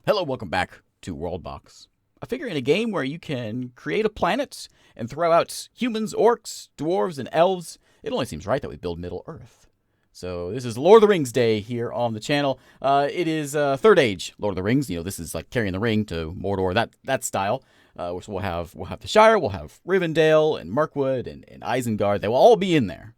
Hello, welcome back to Worldbox. I figure in a game where you can create a planet and throw out humans, orcs, dwarves, and elves, it only seems right that we build Middle Earth. So this is Lord of the Rings Day here on the channel. It is Third Age Lord of the Rings. You know, this is like carrying the ring to Mordor, that style. So we'll have the Shire, we'll have Rivendell and Mirkwood and Isengard. They will all be in there,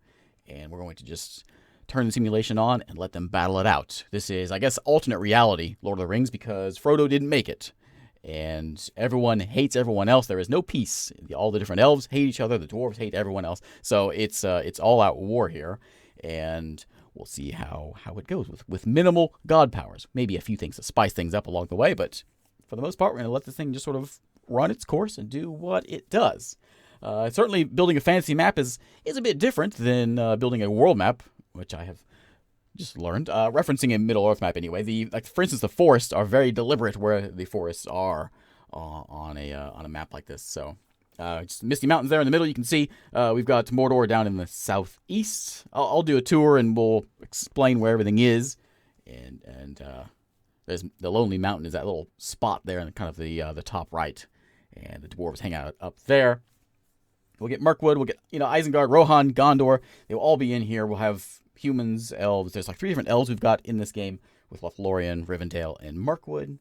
and we're going to just turn the simulation on and let them battle it out. This is, I guess, alternate reality Lord of the Rings because Frodo didn't make it. And everyone hates everyone else. There is no peace. All the different elves hate each other. The dwarves hate everyone else. So it's all-out war here. And we'll see how it goes with minimal god powers. Maybe a few things to spice things up along the way. But for the most part, we're going to let this thing just sort of run its course and do what it does. Certainly, building a fantasy map is a bit different than building a world map, which I have just learned. Referencing a Middle Earth map anyway. For instance, the forests are very deliberate where the forests are on a map like this. So just misty mountains there in the middle. You can see we've got Mordor down in the southeast. I'll do a tour and we'll explain where everything is. And there's the Lonely Mountain is that little spot there in kind of the top right, and the dwarves hang out up there. We'll get Mirkwood, we'll get, Isengard, Rohan, Gondor. They will all be in here. We'll have humans, elves. There's like 3 different elves we've got in this game with Lothlorien, Rivendell, and Mirkwood.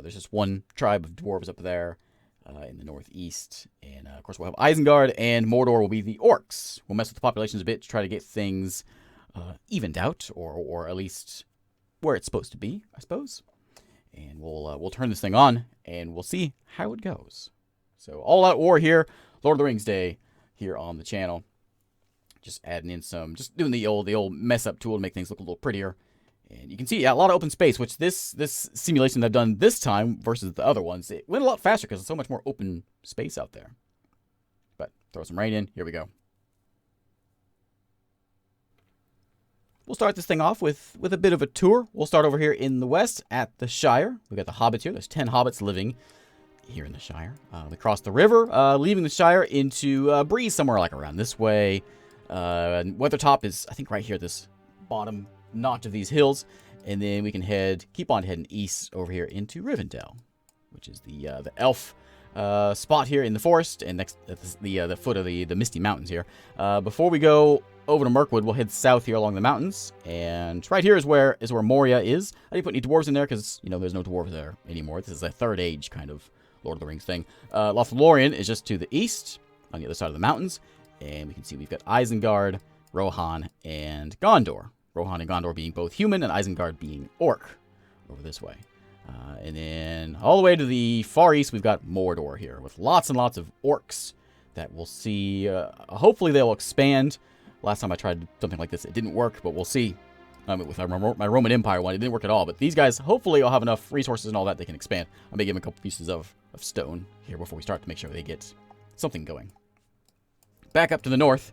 There's just one tribe of dwarves up there in the northeast. And, of course, we'll have Isengard, and Mordor will be the orcs. We'll mess with the populations a bit to try to get things evened out, or at least where it's supposed to be, I suppose. And we'll turn this thing on, and we'll see how it goes. So, all-out war here. Lord of the Rings Day here on the channel. Just adding in just doing the old mess up tool to make things look a little prettier. And you can see a lot of open space, which this simulation I've done this time versus the other ones, it went a lot faster because there's so much more open space out there. But throw some rain in. Here we go. We'll start this thing off with a bit of a tour. We'll start over here in the west at the Shire. We've got the hobbits here. There's 10 hobbits living here in the Shire. They cross the river, leaving the Shire into Bree somewhere like around this way. Weathertop is, I think, right here, this bottom notch of these hills. And then we can keep on heading east over here into Rivendell, which is the elf spot here in the forest and next at the foot of the Misty Mountains here. Before we go over to Mirkwood, we'll head south here along the mountains. And right here is where Moria is. I didn't put any dwarves in there because, there's no dwarves there anymore. This is a Third Age kind of Lord of the Rings thing. Lothlorien is just to the east, on the other side of the mountains. And we can see we've got Isengard, Rohan, and Gondor. Rohan and Gondor being both human, and Isengard being orc over this way. And then all the way to the far east, we've got Mordor here, with lots and lots of orcs that we'll see. Hopefully they'll expand. Last time I tried something like this, it didn't work, but we'll see. With my Roman Empire one, it didn't work at all. But these guys, hopefully, will have enough resources and all that they can expand. I may give them a couple pieces of stone here before we start to make sure they get something going. Back up to the north,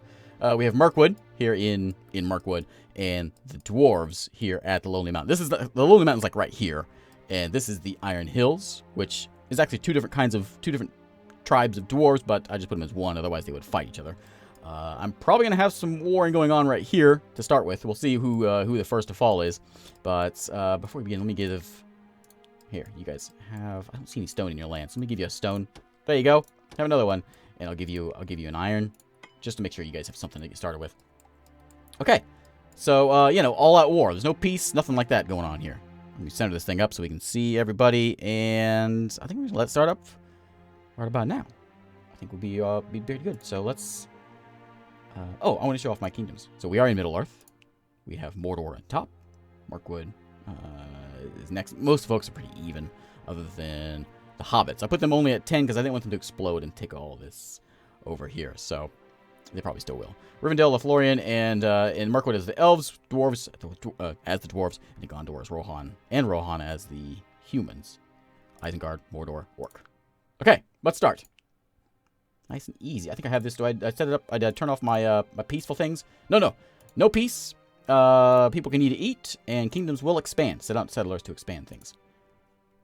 we have Mirkwood here in Mirkwood, and the dwarves here at the Lonely Mountain. This is the Lonely Mountain's like right here, and this is the Iron Hills, which is actually two different tribes of dwarves, but I just put them as one. Otherwise, they would fight each other. I'm probably going to have some warring going on right here to start with. We'll see who the first to fall is. But before we begin, let me give... Here, you guys have... I don't see any stone in your land, so let me give you a stone. There you go. Have another one. And I'll give you an iron, just to make sure you guys have something to get started with. Okay. So, all-out war. There's no peace, nothing like that going on here. Let me center this thing up so we can see everybody. And I think we're going to let it start up right about now. I think we'll be very good. So let's... I want to show off my kingdoms. So we are in Middle Earth. We have Mordor on top. Mirkwood is next. Most folks are pretty even, other than the hobbits. I put them only at 10 because I didn't want them to explode and take all this over here. So they probably still will. Rivendell, Lothlorien, and Mirkwood as the elves, dwarves as the dwarves, and Gondor as Rohan, and Rohan as the humans. Isengard, Mordor, orc. Okay, let's start. Nice and easy. I think I have this. I set it up? I turn off my my peaceful things? No peace. People can eat, and kingdoms will expand. Set out settlers to expand things.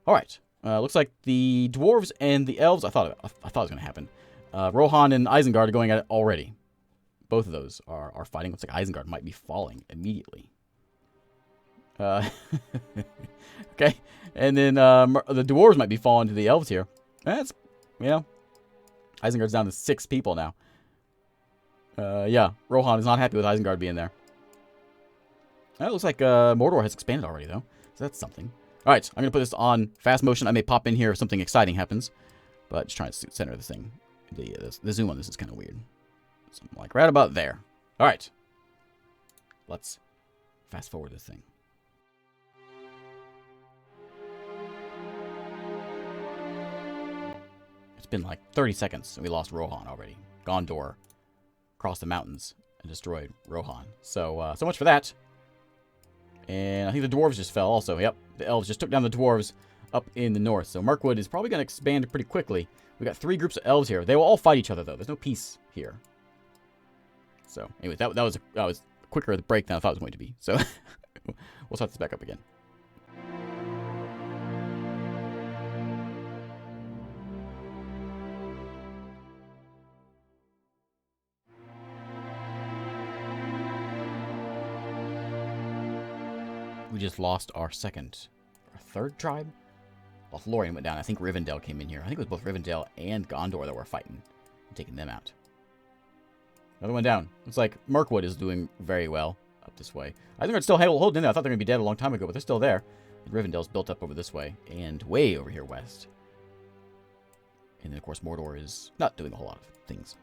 All right. Looks like the dwarves and the elves. I thought it was going to happen. Rohan and Isengard are going at it already. Both of those are fighting. Looks like Isengard might be falling immediately. Okay, Okay. And then the dwarves might be falling to the elves here. That's, you know, Isengard's down to 6 people now. Yeah, Rohan is not happy with Isengard being there. It looks like Mordor has expanded already, though. So that's something. All right, I'm going to put this on fast motion. I may pop in here if something exciting happens. But just trying to center the thing. The zoom on this is kind of weird. Something like right about there. All right. Let's fast forward this thing. It's been like 30 seconds and we lost Rohan already. Gondor crossed the mountains and destroyed Rohan. So, so much for that. And I think the dwarves just fell also. Yep, the elves just took down the dwarves up in the north. So Mirkwood is probably going to expand pretty quickly. We got 3 groups of elves here. They will all fight each other, though. There's no peace here. So, anyway, that was quicker the break than I thought it was going to be. So, we'll start this back up again. We just lost our third tribe. Well, Lorien went down. I think Rivendell came in here. I think it was both Rivendell and Gondor that were fighting and taking them out. Another one down. Looks like Mirkwood is doing very well up this way. I think they're still holding in there. I thought they were going to be dead a long time ago, but they're still there. And Rivendell's built up over this way and way over here west. And then, of course, Mordor is not doing a whole lot of things.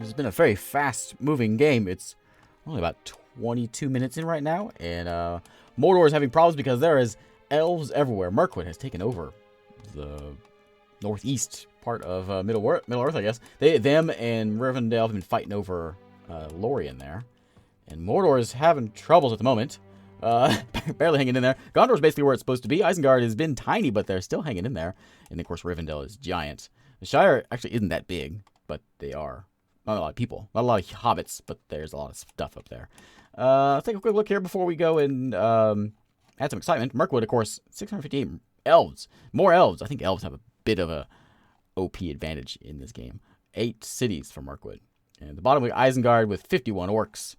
It's been a very fast-moving game. It's only about 22 minutes in right now, and Mordor is having problems because there is elves everywhere. Mirkwood has taken over the northeast part of Middle Earth, I guess. Them and Rivendell have been fighting over Lorien there, and Mordor is having troubles at the moment. Barely hanging in there. Gondor is basically where it's supposed to be. Isengard has been tiny, but they're still hanging in there. And, of course, Rivendell is giant. The Shire actually isn't that big, but they are. Not a lot of people. Not a lot of hobbits, but there's a lot of stuff up there. Let's take a quick look here before we go and add some excitement. Mirkwood, of course, 658 elves. More elves. I think elves have a bit of a OP advantage in this game. 8 cities for Mirkwood. And the bottom, we Isengard with 51 orcs.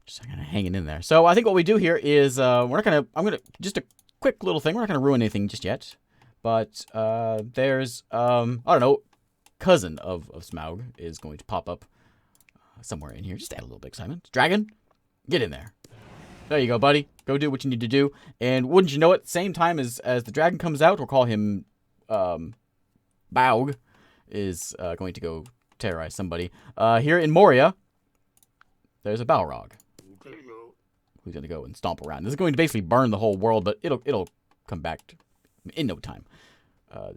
Just kind of hanging in there. So I think what we do here is just a quick little thing. We're not going to ruin anything just yet. But there's, I don't know, cousin of Smaug is going to pop up somewhere in here. Just add a little bit of excitement. Dragon, get in there. There you go, buddy. Go do what you need to do. And wouldn't you know it, same time as the dragon comes out, we'll call him Baug, is going to go terrorize somebody. Here in Moria, there's a Balrog who's going to go and stomp around. This is going to basically burn the whole world, but it'll come back in no time.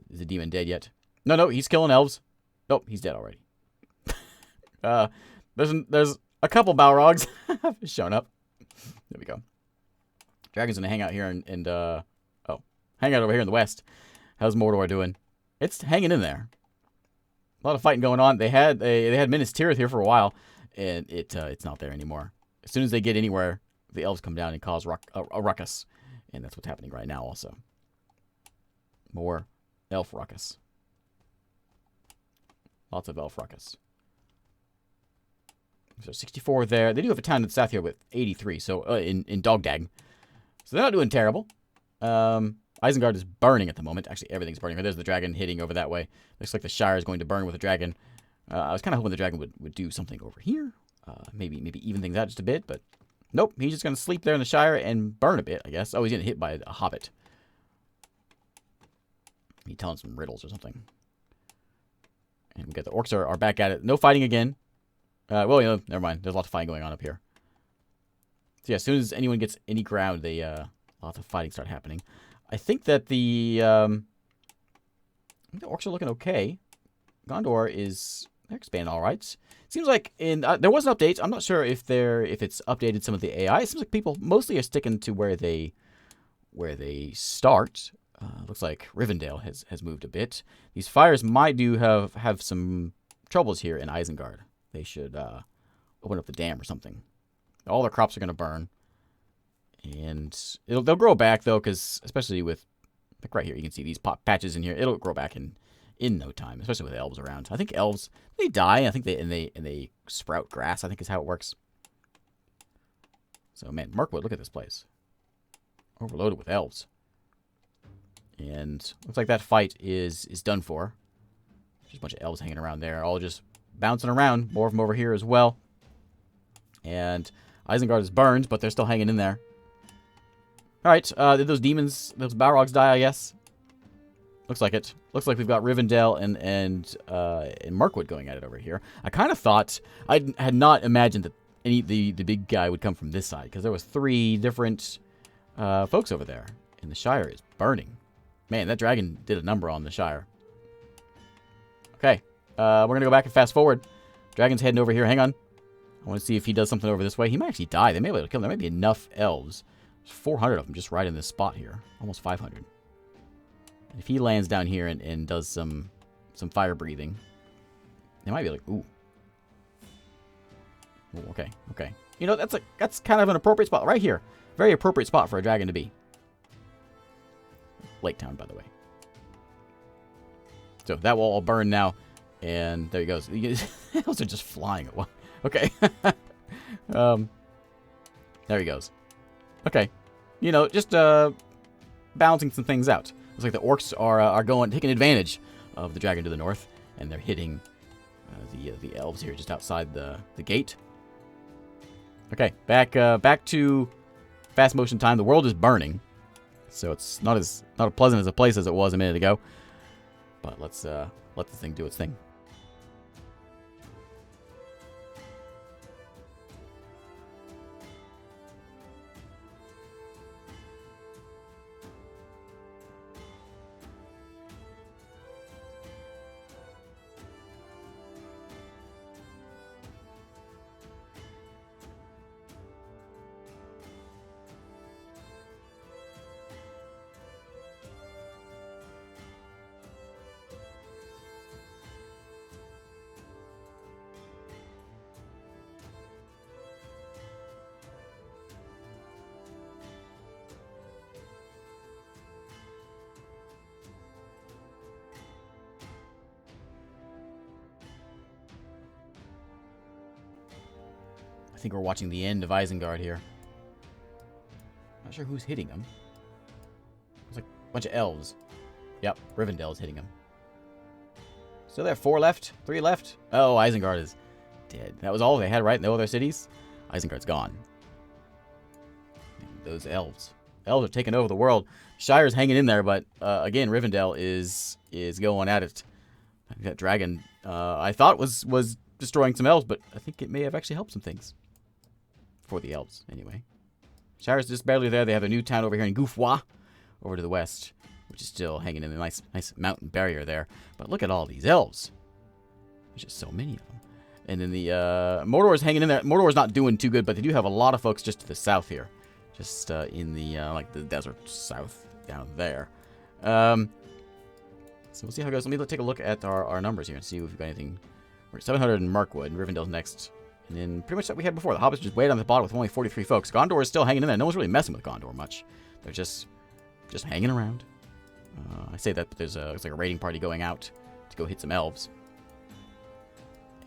Is the demon dead yet? No, he's killing elves. Nope, he's dead already. There's a couple Balrogs showing up. There we go. Dragon's gonna hang out here and hang out over here in the west. How's Mordor doing? It's hanging in there. A lot of fighting going on. They had Minas Tirith here for a while, and it's not there anymore. As soon as they get anywhere, the elves come down and cause a ruckus, and that's what's happening right now. Also, more elf ruckus. Lots of elf ruckus. So 64 there. They do have a town in the south here with 83, so in Dogdag. So they're not doing terrible. Isengard is burning at the moment. Actually, everything's burning. There's the dragon hitting over that way. Looks like the Shire is going to burn with the dragon. I was kind of hoping the dragon would do something over here. Maybe even things out just a bit, but nope. He's just going to sleep there in the Shire and burn a bit, I guess. Oh, he's getting hit by a hobbit. He's telling some riddles or something. And we got the orcs are back at it. No fighting again. Well, you know, never mind. There's lots of fighting going on up here. So yeah, as soon as anyone gets any ground, lots of fighting start happening. I think that the orcs are looking okay. Gondor they're expanding all right. Seems like there was an update. I'm not sure if it's updated some of the AI. It seems like people mostly are sticking to where they start. Looks like Rivendell has moved a bit. These fires might have some troubles here in Isengard. They should open up the dam or something. All their crops are going to burn. And they'll grow back, though, because especially with, like right here, you can see these patches in here. It'll grow back in no time, especially with elves around. I think elves, they die. I think they sprout grass, I think is how it works. So, man, Mirkwood, look at this place. Overloaded with elves. And looks like that fight is done for. Just a bunch of elves hanging around there, all just bouncing around. More of them over here as well. And Isengard is burned, but they're still hanging in there. Alright, did those demons, those Balrogs die, I guess? Looks like it. Looks like we've got Rivendell and Mirkwood going at it over here. I kind of thought, I had not imagined that the big guy would come from this side, because there was 3 different folks over there. And the Shire is burning. Man, that dragon did a number on the Shire. Okay, we're going to go back and fast forward. Dragon's heading over here. Hang on. I want to see if he does something over this way. He might actually die. They may be able to kill him. There might be enough elves. There's 400 of them just right in this spot here. Almost 500. And if he lands down here and does some fire breathing, they might be like, ooh. Ooh, okay, okay. You know, that's kind of an appropriate spot right here. Very appropriate spot for a dragon to be. Lake Town, by the way. So that will all burn now. And there he goes. Those are just flying at one. Okay. There he goes. Okay. You know, just balancing some things out. Looks like the orcs are taking advantage of the dragon to the north, and they're hitting the elves here just outside the gate. Okay, back to fast motion time. The world is burning, so it's not as pleasant as a place as it was a minute ago. But let's let the thing do its thing. I think we're watching the end of Isengard here. Not sure who's hitting him. It's like a bunch of elves. Yep, Rivendell is hitting him. Still there, 4 left, 3 left. Oh, Isengard is dead. That was all they had, right? No other cities? Isengard's gone. And those elves. Elves are taking over the world. Shire's hanging in there, but again, Rivendell is going at it. That dragon, I thought was destroying some elves, but I think it may have actually helped some things. For the elves, anyway. Shire's just barely there. They have a new town over here in Goufois, over to the west, which is still hanging in a nice mountain barrier there. But look at all these elves. There's just so many of them. And then the Mordor's hanging in there. Mordor's not doing too good, but they do have a lot of folks just to the south here. Just in the, like the desert south down there. So we'll see how it goes. Let me take a look at our numbers here and see if we've got anything. We're at 700 in Mirkwood, and Rivendell's next. And then pretty much what we had before. The hobbits just way down the bottom with only 43 folks. Gondor is still hanging in there. No one's really messing with Gondor much. They're just hanging around. I say that, but there's looks like a raiding party going out to go hit some elves.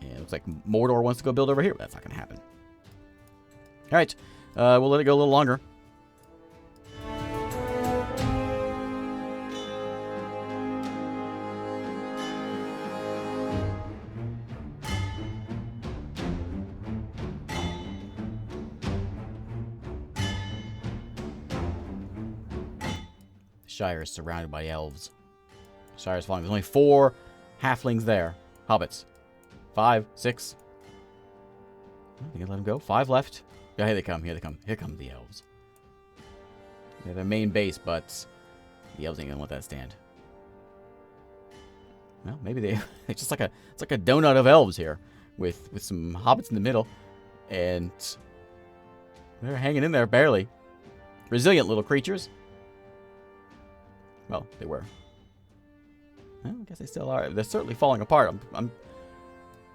And it looks like Mordor wants to go build over here, but that's not going to happen. All right. We'll let it go a little longer. Shire is surrounded by elves. Shire is falling. There's only 4 halflings there. Hobbits. 5, 6. I think I let them go. 5 left. Yeah, here they come. Here they come. Here come the elves. They're their main base, but the elves ain't gonna let that stand. Well, maybe they. It's just like a. It's like a donut of elves here, with some hobbits in the middle, and they're hanging in there barely. Resilient little creatures. Well, they were. Well, I guess they still are. They're certainly falling apart. I'm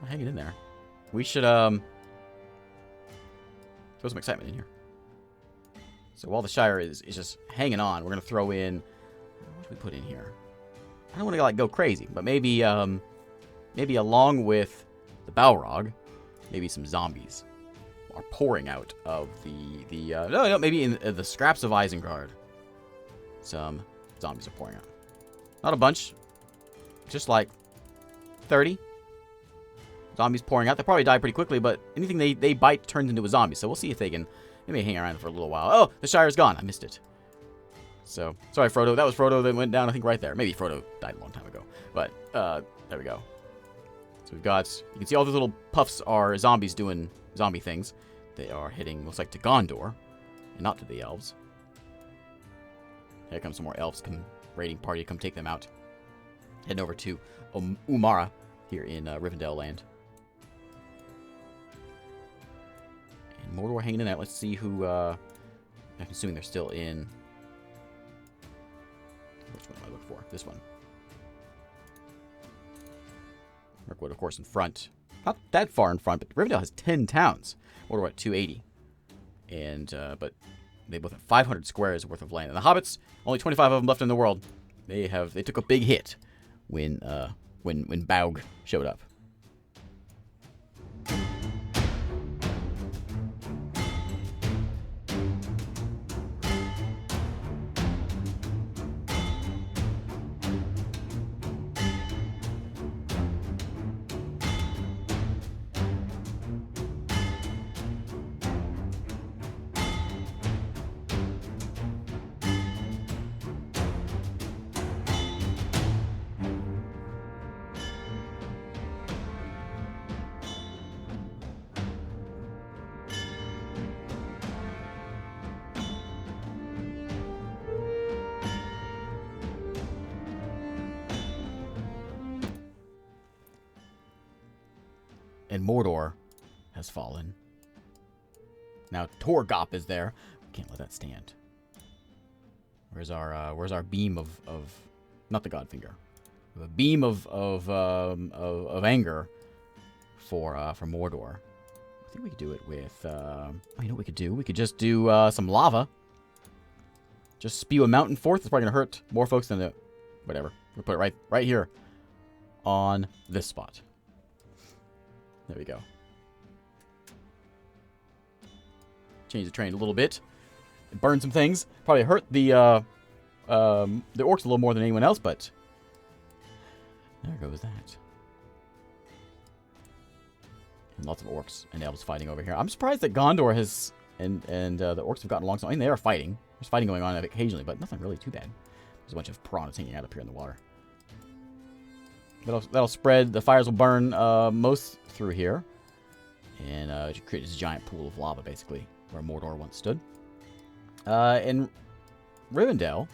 hanging in there. We should throw some excitement in here. So while the Shire is just hanging on, we're gonna throw in. What should we put in here? I don't want to like go crazy, but maybe along with the Balrog, maybe some zombies are pouring out of no, maybe in the scraps of Isengard. Some zombies are pouring out. Not a bunch. Just like 30 zombies pouring out. They probably die pretty quickly, but anything they bite turns into a zombie. So we'll see if they can maybe hang around for a little while. Oh, the Shire's gone. I missed it. So, sorry, Frodo. That was Frodo that went down, I think, right there. Maybe Frodo died a long time ago. But, there we go. So we've got, you can see all those little puffs are zombies doing zombie things. They are heading, looks like, to Gondor, and not to the elves. Here comes some more elves, raiding party to come take them out. Heading over to Umara here in Rivendell land. And Mordor hanging in there. Let's see who, I'm assuming they're still in. Which one am I looking for? This one. Mirkwood, of course, in front. Not that far in front, but Rivendell has 10 towns. Mordor at 280. And, but they both have 500 squares worth of land. And the hobbits, only 25 of them left in the world. They took a big hit when Baug showed up. And Mordor has fallen. Now Torgop is there. We can't let that stand. Where's our beam of not the Godfinger? A beam of anger for Mordor. I think we could do it with you know what we could do? We could just do some lava. Just spew a mountain forth. It's probably gonna hurt more folks than the whatever. We'll put it right here on this spot. There we go. Change the terrain a little bit. Burn some things. Probably hurt the orcs a little more than anyone else, but there goes that. And lots of orcs and elves fighting over here. I'm surprised that Gondor has and the orcs have gotten along. So I mean, they are fighting. There's fighting going on occasionally, but nothing really too bad. There's a bunch of piranhas hanging out up here in the water. That'll spread. The fires will burn most through here. And create this giant pool of lava, basically, where Mordor once stood. In Rivendell,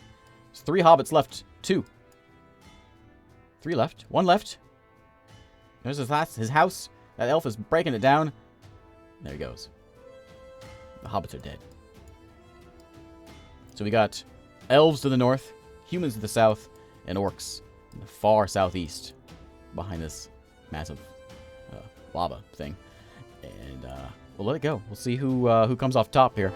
there's 3 hobbits left. 2. 3 left. 1 left. There's his house. That elf is breaking it down. There he goes. The hobbits are dead. So we got elves to the north, humans to the south, and orcs in the far southeast behind this massive lava thing. And we'll let it go. We'll see who comes off top here.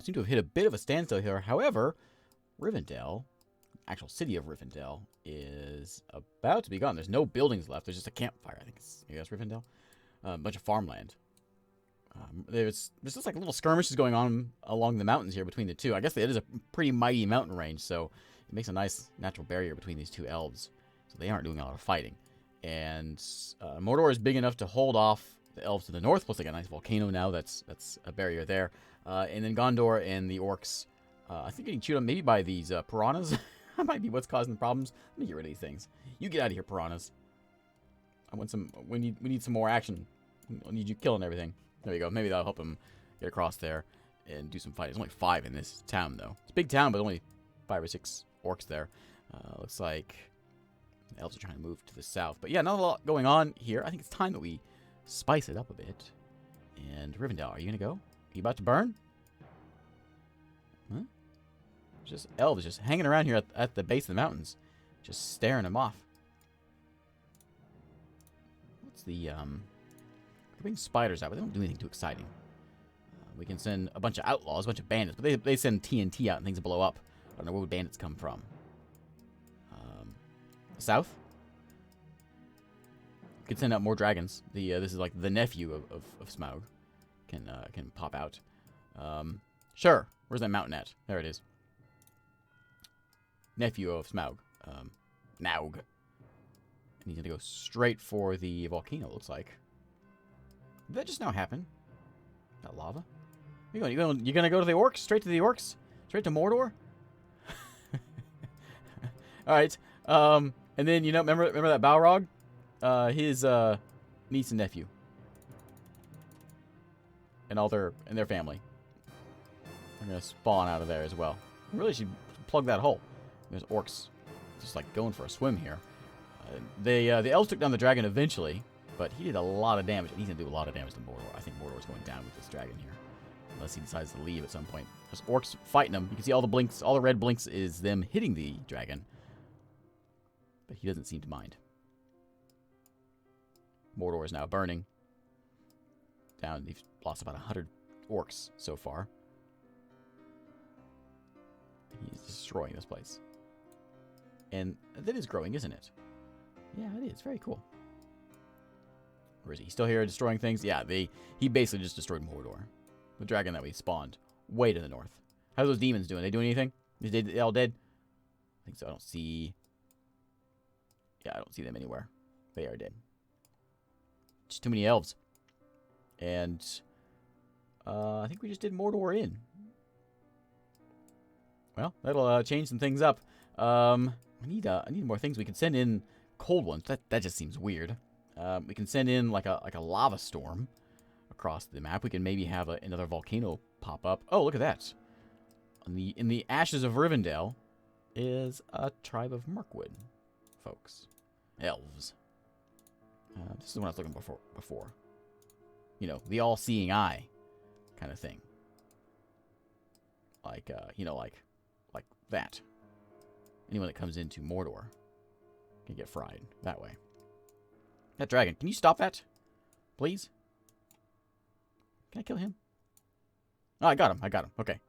seem to have hit a bit of a standstill here. However, Rivendell, actual city of Rivendell, is about to be gone. There's no buildings left. There's just a campfire. I think maybe that's Rivendell. A bunch of farmland. There's just like little skirmishes going on along the mountains here between the two. I guess it is a pretty mighty mountain range, so it makes a nice natural barrier between these two elves. So they aren't doing a lot of fighting. And Mordor is big enough to hold off the elves to the north. Plus, they got a nice volcano now. That's a barrier there. And then Gondor and the orcs, I think getting chewed on maybe by these piranhas. That might be what's causing the problems. Let me get rid of these things. You get out of here, piranhas. I want some. We need some more action. I need you killing everything. There you go. Maybe that'll help him get across there and do some fighting. There's only 5 in this town, though. It's a big town, but only 5 or 6 orcs there. Looks like the elves are trying to move to the south. But yeah, not a lot going on here. I think it's time that we spice it up a bit. And Rivendell, are you going to go? Are you about to burn? Huh? Just elves just hanging around here at the base of the mountains. Just staring them off. What's the, They bring spiders out, but they don't do anything too exciting. We can send a bunch of outlaws, a bunch of bandits, but they send TNT out and things blow up. I don't know, where would bandits come from? South? We could send out more dragons. This is like the nephew of Smaug. Can pop out. Sure. Where's that mountain at? There it is. Nephew of Smaug. Naug. And he's gonna go straight for the volcano, looks like. Did that just now happen? That lava? You're gonna go to the orcs? Straight to the orcs? Straight to Mordor? Alright. And then, remember that Balrog? His niece and nephew. And their family. They're gonna spawn out of there as well. We really should plug that hole. There's orcs just like going for a swim here. The elves took down the dragon eventually, but he did a lot of damage, and he's going to do a lot of damage to Mordor. I think Mordor's going down with this dragon here, unless he decides to leave at some point. There's orcs fighting him. You can see all the blinks, all the red blinks is them hitting the dragon, but he doesn't seem to mind. Mordor is now burning. Down, they've lost about 100 orcs so far. And he's destroying this place. And that is growing, isn't it? Yeah, it is. Very cool. Where is he? He's still here destroying things? Yeah, he basically just destroyed Mordor. The dragon that we spawned. Way to the north. How's those demons doing? They doing anything? Is they all dead? I think so. I don't see... Yeah, I don't see them anywhere. They are dead. Just too many elves. And... I think we just did Mordor in. Well, that'll change some things up. I need more things. We can send in cold ones. That just seems weird. We can send in like a lava storm across the map. We can maybe have another volcano pop up. Oh, look at that! In the ashes of Rivendell is a tribe of Mirkwood folks, elves. This is what I was looking for before. The all-seeing eye kind of thing. Like like that. Anyone that comes into Mordor can get fried that way. That dragon, can you stop that? Please? Can I kill him? Oh, I got him. Okay.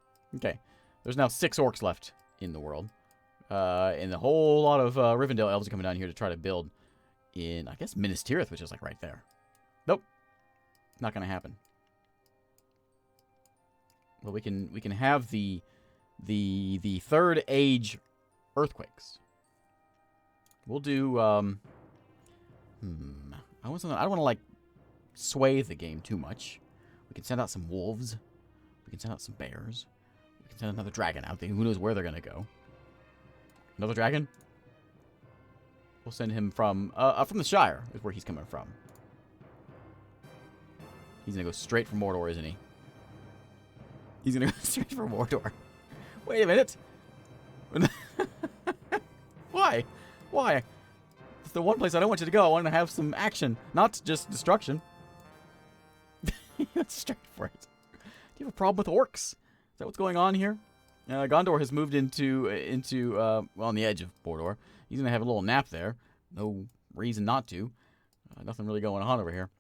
There's now 6 orcs left in the world. And a whole lot of Rivendell elves are coming down here to try to build in, I guess, Minas Tirith, which is like right there. Nope. Not going to happen. Well, we can have the Third Age earthquakes. We'll do, I don't want to, like, sway the game too much. We can send out some wolves. We can send out some bears. We can send another dragon out there. Who knows where they're going to go? Another dragon? We'll send him from the Shire, is where he's coming from. He's going to go straight for Mordor, isn't he? He's going to go straight for Mordor. Wait a minute. Why? Why? It's the one place I don't want you to go. I want to have some action, not just destruction. That's straight for it. Do you have a problem with orcs? Is that what's going on here? Gondor has moved into well, on the edge of Mordor. He's going to have a little nap there. No reason not to. Nothing really going on over here.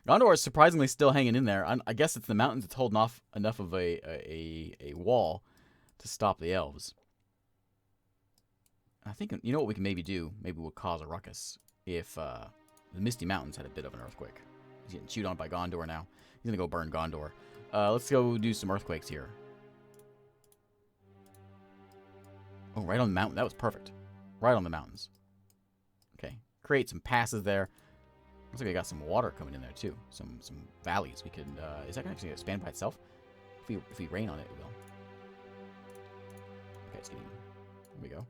Gondor is surprisingly still hanging in there. I guess it's the mountains that's holding off enough of a wall to stop the elves. I think, you know what we can maybe do? Maybe we'll cause a ruckus if the Misty Mountains had a bit of an earthquake. He's getting chewed on by Gondor now. He's going to go burn Gondor. Let's go do some earthquakes here. Oh, right on the mountain. That was perfect. Right on the mountains. Okay. Create some passes there. Looks like we got some water coming in there, too. Some valleys. We could... is that going to actually expand by itself? If we rain on it, it will. Okay, it's getting... There we go.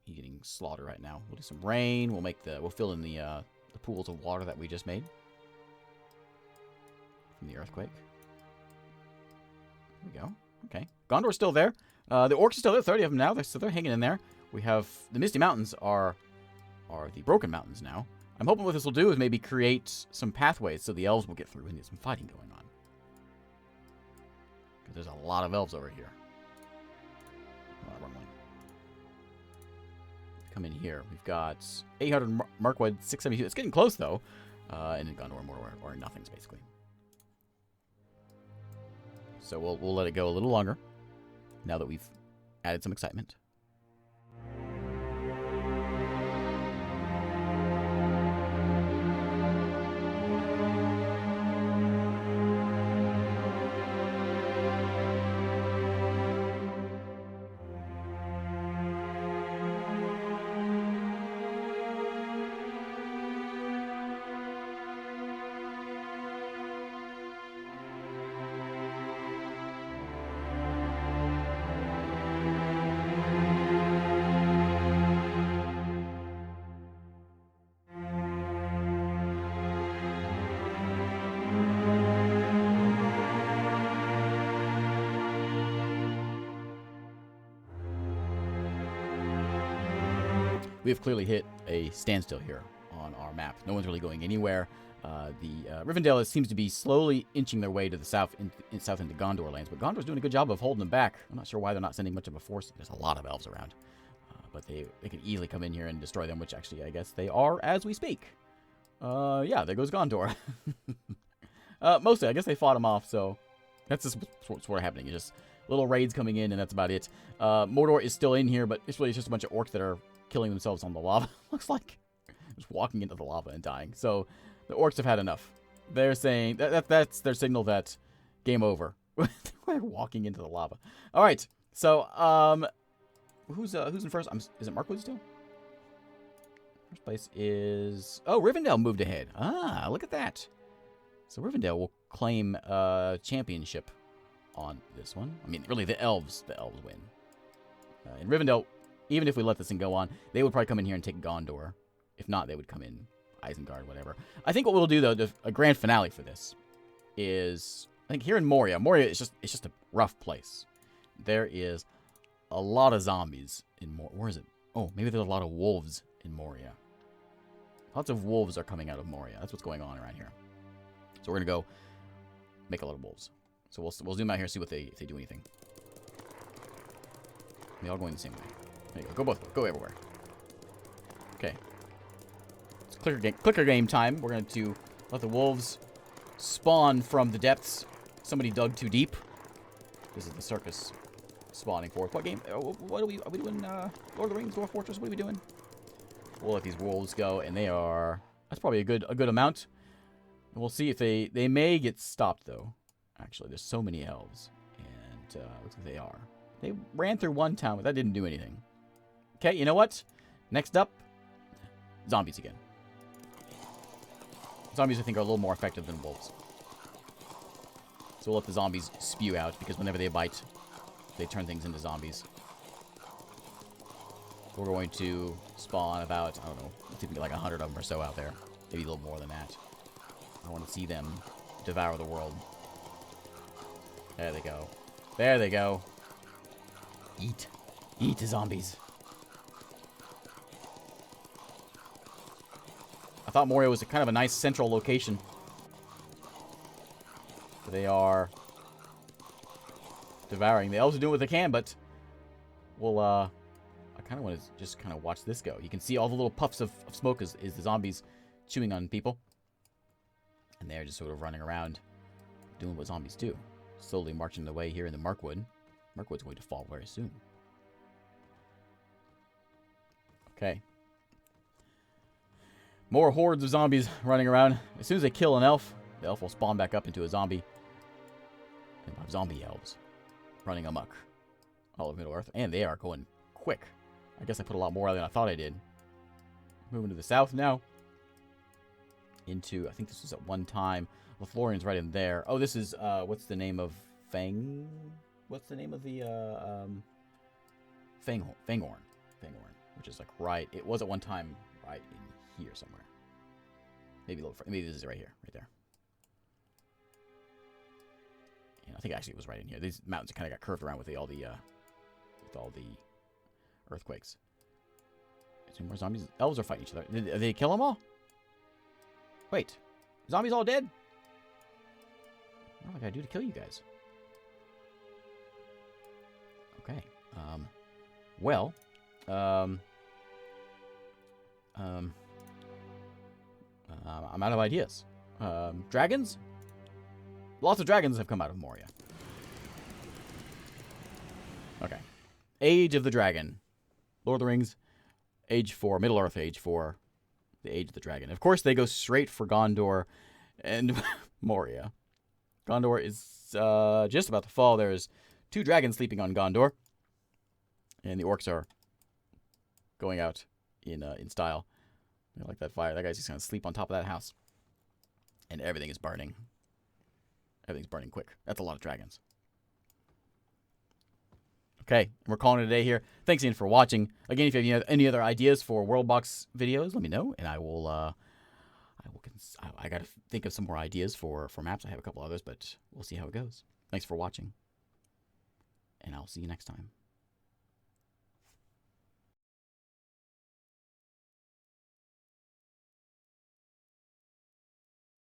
He's getting slaughtered right now. We'll do some rain. We'll fill in the pools of water that we just made from the earthquake. There we go. Okay. Gondor's still there. The orcs are still there. 30 of them now. So they're hanging in there. We have the Misty Mountains are the Broken Mountains now. I'm hoping what this will do is maybe create some pathways so the elves will get through and get some fighting going on. Because there's a lot of elves over here. Wrong one. Come in here. We've got 800 Markwood, 672. It's getting close, though. And then Gondor or nothings, basically. So we'll let it go a little longer now that we've added some excitement. We have clearly hit a standstill here on our map. No one's really going anywhere. Rivendell seems to be slowly inching their way to the south, south into Gondor lands, but Gondor's doing a good job of holding them back. I'm not sure why they're not sending much of a force. There's a lot of elves around, but they can easily come in here and destroy them, which actually I guess they are as we speak. Yeah, there goes Gondor. Mostly, I guess they fought them off, so that's just what's sort of happening. It's just little raids coming in, and that's about it. Mordor is still in here, but it's really just a bunch of orcs that are killing themselves on the lava. Looks like just walking into the lava and dying. So the orcs have had enough. They're saying that's their signal that game over. We're walking into the lava. All right. So who's in first? Is it Markwood still? First place is Rivendell moved ahead. Ah, look at that. So Rivendell will claim championship on this one. I mean, really, the elves win. And Rivendell, even if we let this thing go on, they would probably come in here and take Gondor. If not, they would come in Isengard, whatever. I think what we'll do, though, a grand finale for this is, I think here in Moria. Moria is just a rough place. There is a lot of zombies in Moria. Where is it? Oh, maybe there's a lot of wolves in Moria. Lots of wolves are coming out of Moria. That's what's going on around here. So we're gonna go make a lot of wolves. So we'll zoom out here and see if they do anything. They all going the same way. There you go. Go both ways. Go everywhere. Okay. It's clicker game time. We're going to let the wolves spawn from the depths. Somebody dug too deep. This is the circus spawning forth. What game? What are we doing? Lord of the Rings, Dwarf Fortress? What are we doing? We'll let these wolves go, and they are... That's probably a good amount. We'll see if they may get stopped, though. Actually, there's so many elves. And looks like they are. They ran through one town, but that didn't do anything. Okay, you know what? Next up, zombies again. Zombies, I think, are a little more effective than wolves. So we'll let the zombies spew out, because whenever they bite, they turn things into zombies. We're going to spawn about, I don't know, I think we get like 100 of them or so out there. Maybe a little more than that. I want to see them devour the world. There they go. There they go. Eat. Eat the zombies. I thought Moria was kind of a nice central location. They are devouring. The elves are doing what they can, but we'll, I kind of want to just kind of watch this go. You can see all the little puffs of smoke is the zombies chewing on people. And they're just sort of running around doing what zombies do. Slowly marching their way here in the Markwood. Markwood's going to fall very soon. Okay. More hordes of zombies running around. As soon as they kill an elf, the elf will spawn back up into a zombie. And we have zombie elves running amok all over Middle-earth. And they are going quick. I guess I put a lot more than I thought I did. Moving to the south now. Into, I think this was at one time. Lothlorien's right in there. Oh, this is, what's the name of Fang? What's the name of the, Fanghorn. Fanghorn. Which is like right, it was at one time right in here somewhere. Maybe a little, maybe this is right here, right there. And I think actually it was right in here. These mountains kind of got curved around with all the earthquakes. Two more zombies. Elves are fighting each other. Did they kill them all? Wait, zombies all dead? What do I gotta do to kill you guys? Okay. Well. I'm out of ideas. Dragons? Lots of dragons have come out of Moria. Okay. Age of the Dragon. Lord of the Rings. Age 4. Middle-earth Age 4. The Age of the Dragon. Of course, they go straight for Gondor and Moria. Gondor is just about to fall. There's 2 dragons sleeping on Gondor. And the orcs are going out in style. They like that fire. That guy's just going to sleep on top of that house. And everything is burning. Everything's burning quick. That's a lot of dragons. Okay, we're calling it a day here. Thanks again for watching. Again, if you have any other ideas for Worldbox videos, let me know, and I gotta think of some more ideas for maps. I have a couple others, but we'll see how it goes. Thanks for watching, and I'll see you next time.